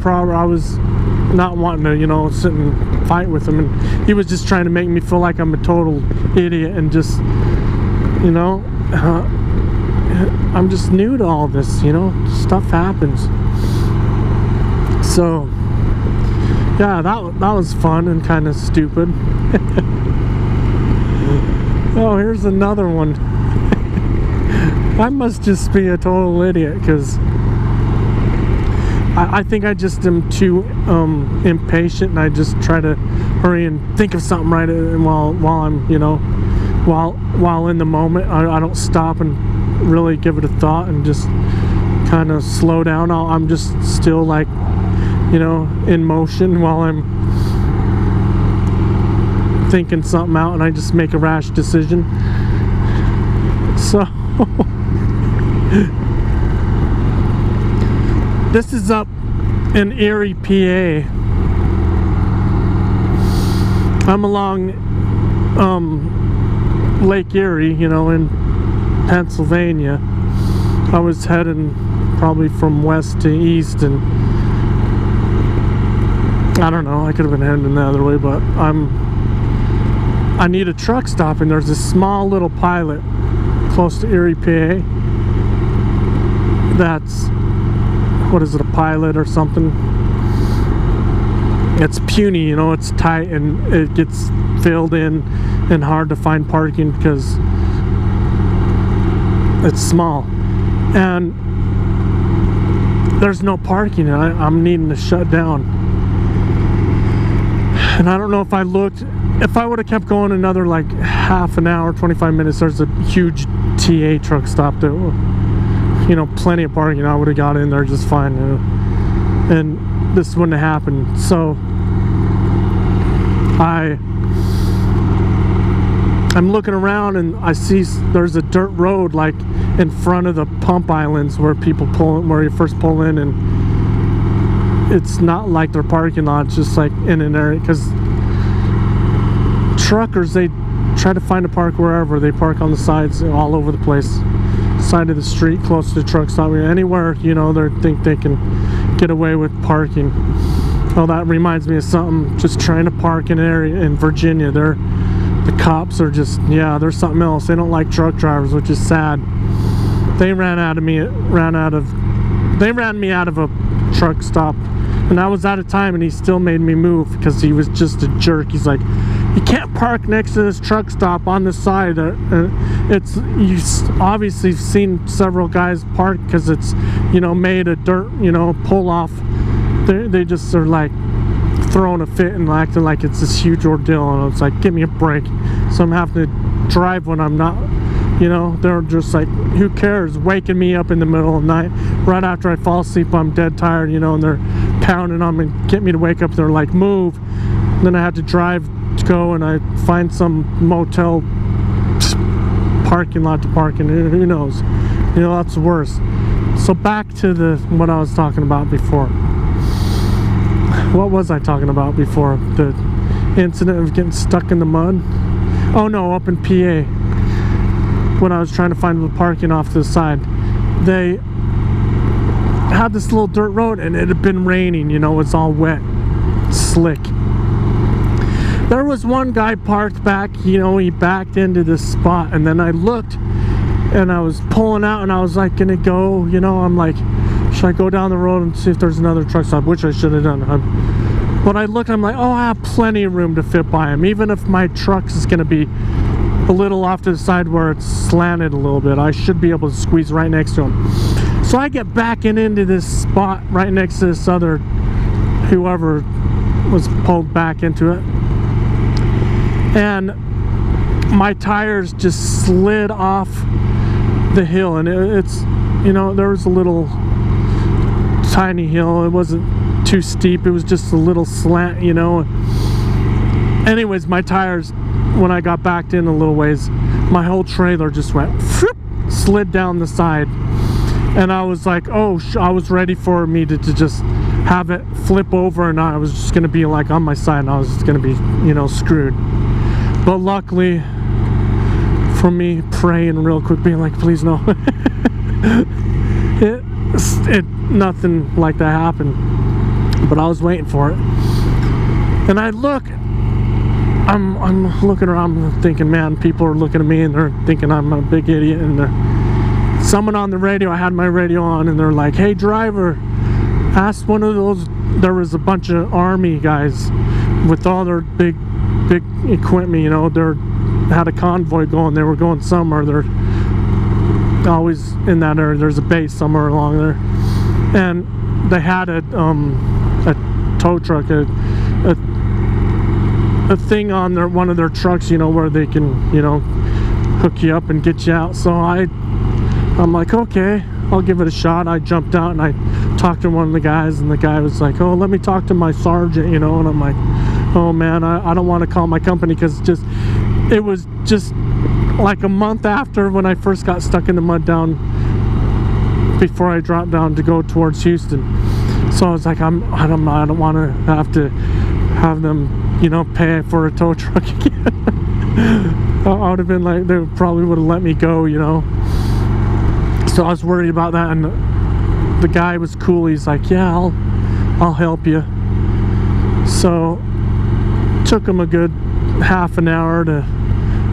problem. I was not wanting to, you know, sit and fight with him, and he was just trying to make me feel like I'm a total idiot, and just, you know, I'm just new to all this, you know, stuff happens. So yeah, that was fun and kind of stupid. Oh, here's another one. I must just be a total idiot, because I think I just am too impatient, and I just try to hurry and think of something right while I'm, you know, while in the moment. I don't stop and really give it a thought and just kind of slow down. I'm just still, like, you know, in motion while I'm thinking something out, and I just make a rash decision. So this is up in Erie, PA. I'm along Lake Erie, you know, in Pennsylvania. I was heading probably from west to east, and I don't know, I could have been heading the other way, but I need a truck stop, and there's a small little pilot close to Erie, PA. That's, what is it, a pilot or something? It's puny, you know, it's tight, and it gets filled in and hard to find parking because it's small, and there's no parking, and I'm needing to shut down. And I don't know if I would have kept going another like half an hour, 25 minutes, there's a huge TA truck stop that, you know, plenty of parking. I would have got in there just fine, you know, and this wouldn't have happened. So I'm looking around, and I see there's a dirt road like in front of the pump islands where people where you first pull in, and it's not like their parking lot, it's just like in an area, because truckers, they try to find a park wherever. They park on the sides all over the place, side of the street, close to the truck stop, anywhere, you know, they think they can get away with parking. Oh, that reminds me of something. Just trying to park in an area in Virginia, the cops are just, yeah, they're something else. They don't like truck drivers, which is sad. They ran me out of a truck stop, and I was out of time, and he still made me move because he was just a jerk. He's like, you can't park next to this truck stop on the side. It's, you obviously seen several guys park because it's, you know, made a dirt, you know, pull off. They just are like throwing a fit and acting like it's this huge ordeal, and it's like, give me a break. So I'm having to drive when I'm not, you know, they're just like, who cares, waking me up in the middle of the night right after I fall asleep. I'm dead tired, you know, and they're pounding on me, get me to wake up. They're like, move. And then I had to drive to go, and I find some motel parking lot to park in. Who knows, you know, that's worse. So back to what I was talking about before. What was I talking about before? The incident of getting stuck in the mud? Oh no, up in PA, when I was trying to find the parking off to the side. They had this little dirt road, and it had been raining, you know, it's all wet, slick. There was one guy parked back, you know, he backed into this spot, and then I looked, and I was pulling out, and I was like gonna go, you know, I'm like, should I go down the road and see if there's another truck stop, which I should have done. But I looked, I'm like, oh, I have plenty of room to fit by him. Even if my truck is going to be a little off to the side where it's slanted a little bit, I should be able to squeeze right next to him. So I get backing into this spot right next to this other, whoever was pulled back into it. And my tires just slid off the hill, and it's, you know, there was a little tiny hill. It wasn't too steep, it was just a little slant, you know. Anyways, my tires, when I got backed in a little ways, my whole trailer just went slid down the side, and I was like, oh, I was ready for me to just have it flip over, and I was just gonna be like on my side, and I was just gonna be, you know, screwed. But luckily for me, praying real quick, being like, please no, nothing like that happened. but I was waiting for it. And I look, I'm looking around thinking, man, people are looking at me and they're thinking I'm a big idiot. And someone on the radio, I had my radio on, and they're like, hey driver, ask one of those, there was a bunch of army guys with all their big equipment, you know, they had a convoy going, they were going somewhere, they're always in that area, there's a base somewhere along there, and they had a tow truck, a thing on their one of their trucks, you know, where they can, you know, hook you up and get you out. So I'm like, okay, I'll give it a shot. I jumped out and I talked to one of the guys, and the guy was like, oh, let me talk to my sergeant, you know. And I'm like, oh man, I don't want to call my company, because it was just like a month after when I first got stuck in the mud down before I dropped down to go towards Houston. So I was like, I don't want to have them, you know, pay for a tow truck again. I would have been like, they probably would have let me go, you know. So I was worried about that, and the guy was cool. He's like, yeah, I'll help you. So took him a good half an hour to,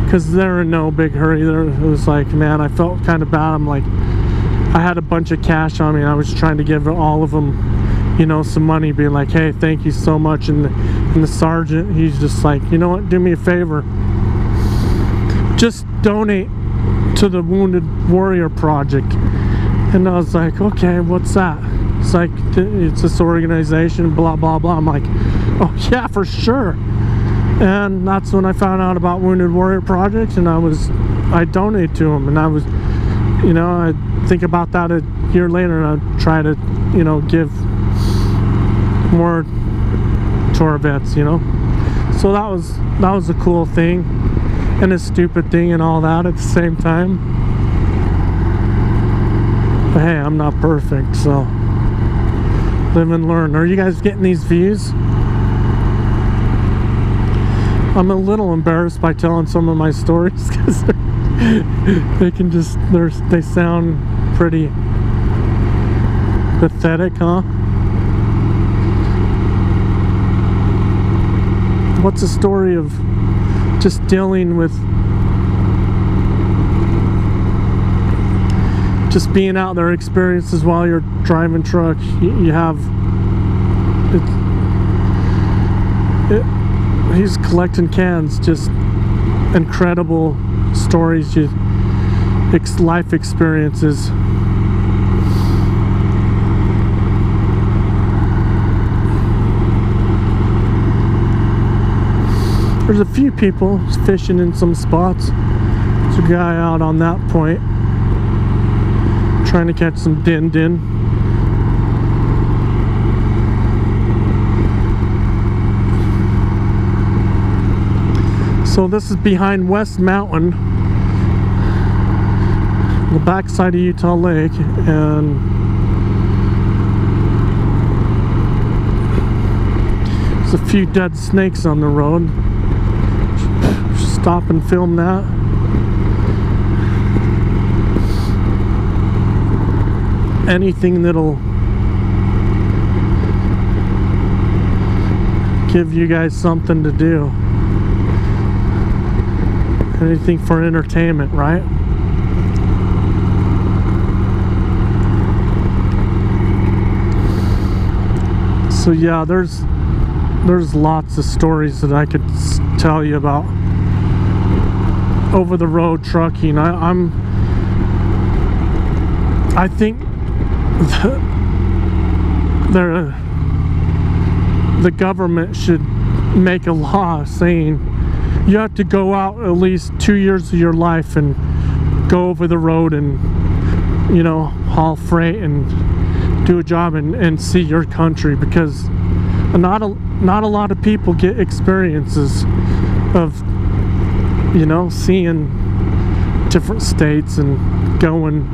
because they're in no big hurry. It was like, man, I felt kind of bad. I'm like, I had a bunch of cash on me, and I was trying to give all of them, you know, some money, being like, hey, thank you so much. And the sergeant, he's just like, you know what, do me a favor, just donate to the Wounded Warrior Project. And I was like, okay, what's that? It's like, it's this organization, blah blah blah. I'm like, oh yeah, for sure. And that's when I found out about Wounded Warrior Project, and I donated to them. And I was, you know, I think about that a year later, and I try to, you know, give more to our vets, you know. So that was a cool thing, and a stupid thing, and all that at the same time. But hey, I'm not perfect, so live and learn. Are you guys getting these views? I'm a little embarrassed by telling some of my stories, because they sound pretty pathetic, huh? What's a story of just dealing with just being out there, experiences while you're driving truck? You have he's collecting cans, just incredible stories, life experiences. There's a few people fishing in some spots. There's a guy out on that point trying to catch some din. So this is behind West Mountain, the backside of Utah Lake, and there's a few dead snakes on the road. Stop and film that. Anything that'll give you guys something to do. Anything for entertainment, right? So yeah, there's lots of stories that I could tell you about over the road trucking. I think the government should make a law saying you have to go out at least 2 years of your life and go over the road and, you know, haul freight and do a job and see your country, because not a lot of people get experiences of, you know, seeing different states and going.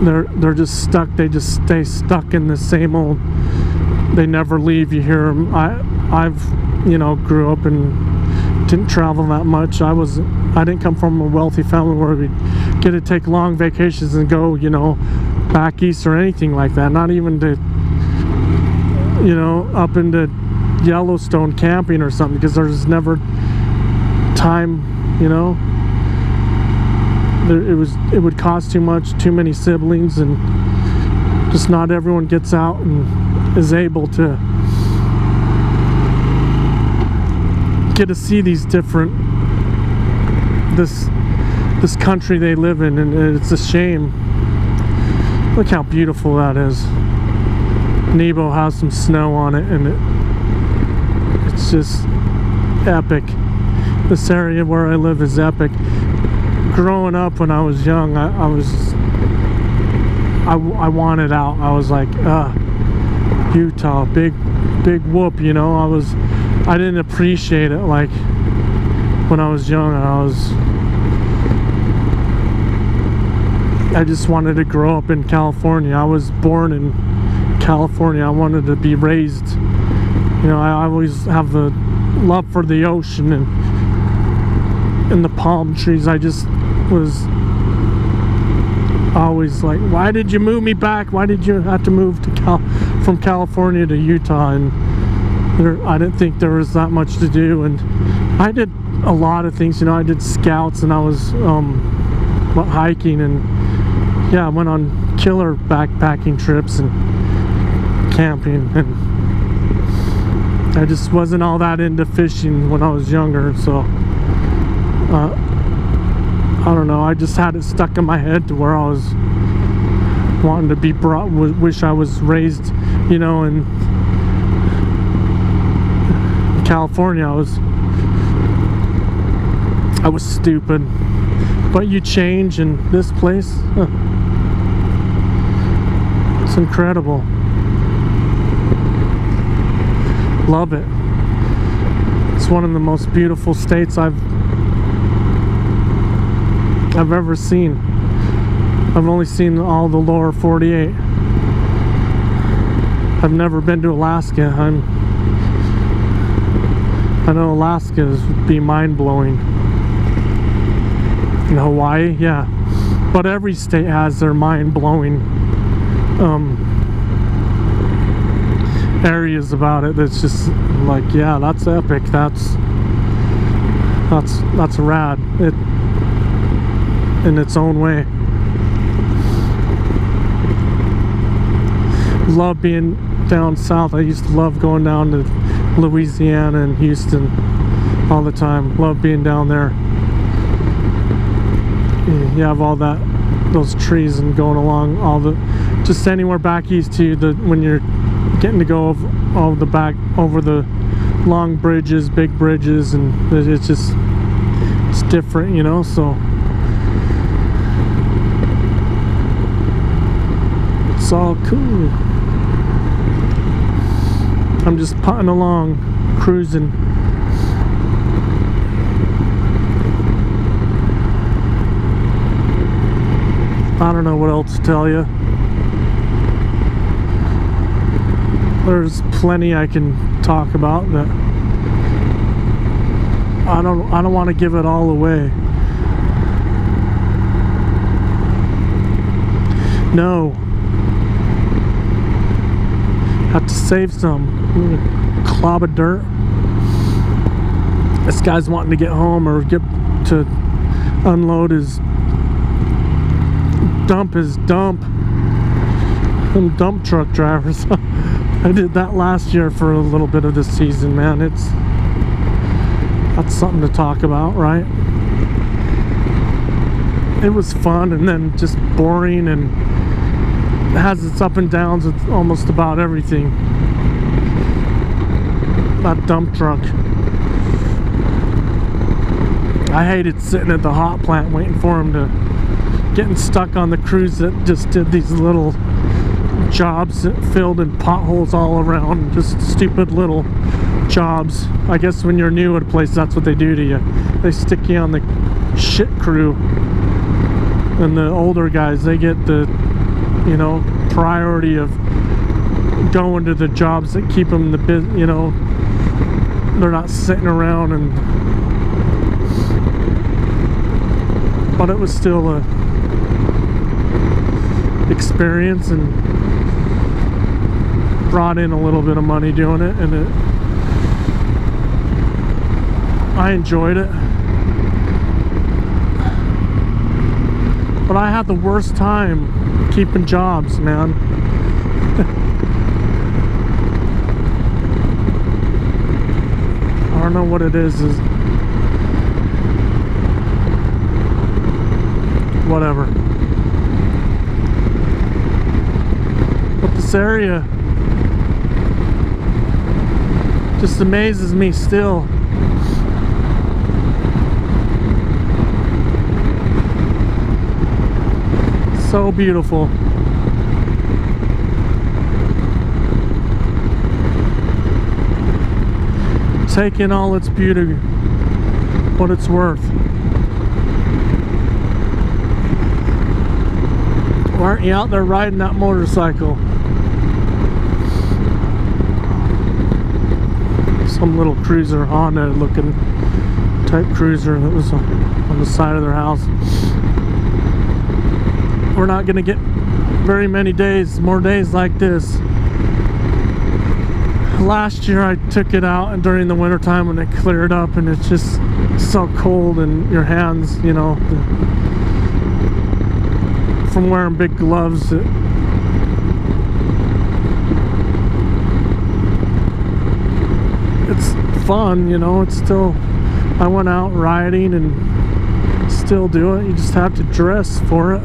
They're just stuck. They just stay stuck in the same old. They never leave. You hear them. I've, you know, grew up and didn't travel that much. I didn't come from a wealthy family where we'd get to take long vacations and go, you know, back east or anything like that. Not even to, you know, up into Yellowstone camping or something, because there's never time, you know. It would cost too much, too many siblings, and just not everyone gets out and is able to get to see these different, this country they live in, and it's a shame. Look how beautiful that is. Nebo has some snow on it, and it's just epic. This area where I live is epic. Growing up when I was young, I wanted out. I was like, Utah, big whoop, you know. I didn't appreciate it like when I was young. I just wanted to grow up in California. I was born in California. I wanted to be raised, you know. I always have the love for the ocean and the palm trees. I just was always like, why did you move me back? Why did you have to move to from California to Utah? And I didn't think there was that much to do, and I did a lot of things, you know. I did scouts, and I was hiking, and yeah, I went on killer backpacking trips and camping, and I just wasn't all that into fishing when I was younger, so I don't know, I just had it stuck in my head to where I was wanting to be wish I was raised, you know, in California. I was stupid, but you change, and this place, it's incredible. Love it. It's one of the most beautiful states I've ever seen. I've only seen all the lower 48. I've never been to Alaska. I know Alaska would be mind-blowing. In Hawaii, yeah. But every state has their mind-blowing areas about it. That's just like, yeah, that's epic. That's rad. In its own way. Love being down south. I used to love going down to Louisiana and Houston all the time. Love being down there. You have all those trees, and going along just anywhere back east to when you're getting to go over the long bridges, big bridges, and it's different, you know. So it's all cool. I'm just putting along, cruising. I don't know what else to tell you. There's plenty I can talk about that I don't want to give it all away. No. Have to save some. Clob of dirt. This guy's wanting to get home or get to unload his dump. Them dump truck drivers. I did that last year for a little bit of the season, man. That's something to talk about, right? It was fun, and then just boring, and it has its up and downs with almost about everything. That dump truck. I hated sitting at the hot plant waiting for him to getting stuck on the crews that just did these little jobs that filled in potholes all around, just stupid little jobs. I guess when you're new at a place, that's what they do to you. They stick you on the shit crew, and the older guys, they get the, you know, priority of going to the jobs that keep them you know, they're not sitting around. And but it was still a experience, and brought in a little bit of money doing it, and I enjoyed it. But I had the worst time keeping jobs, man. I don't know what it is whatever. But this area just amazes me still. So beautiful. Take in all its beauty, what it's worth. Why aren't you out there riding that motorcycle? Some little cruiser, Honda looking type cruiser that was on the side of their house. We're not gonna get very many more days like this. Last year I took it out and during the winter time when it cleared up, and it's just so cold in your hands, you know, from wearing big gloves. It's fun, you know. It's still, I went out riding and still do it. You just have to dress for it.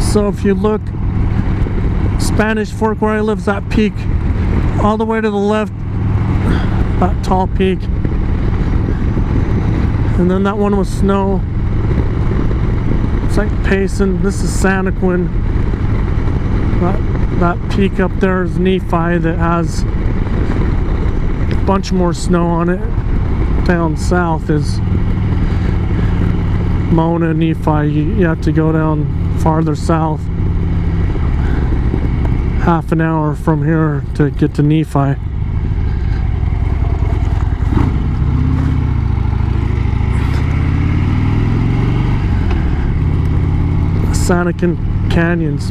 So if you look, Spanish Fork where I live is that peak all the way to the left, that tall peak, and then that one was snow. It's like Payson. This is Santaquin. That peak up there is Nephi that has a bunch more snow on it. Down south is Mona, Nephi. You have to go down farther south, half an hour from here to get to Nephi. Santaquin Canyons.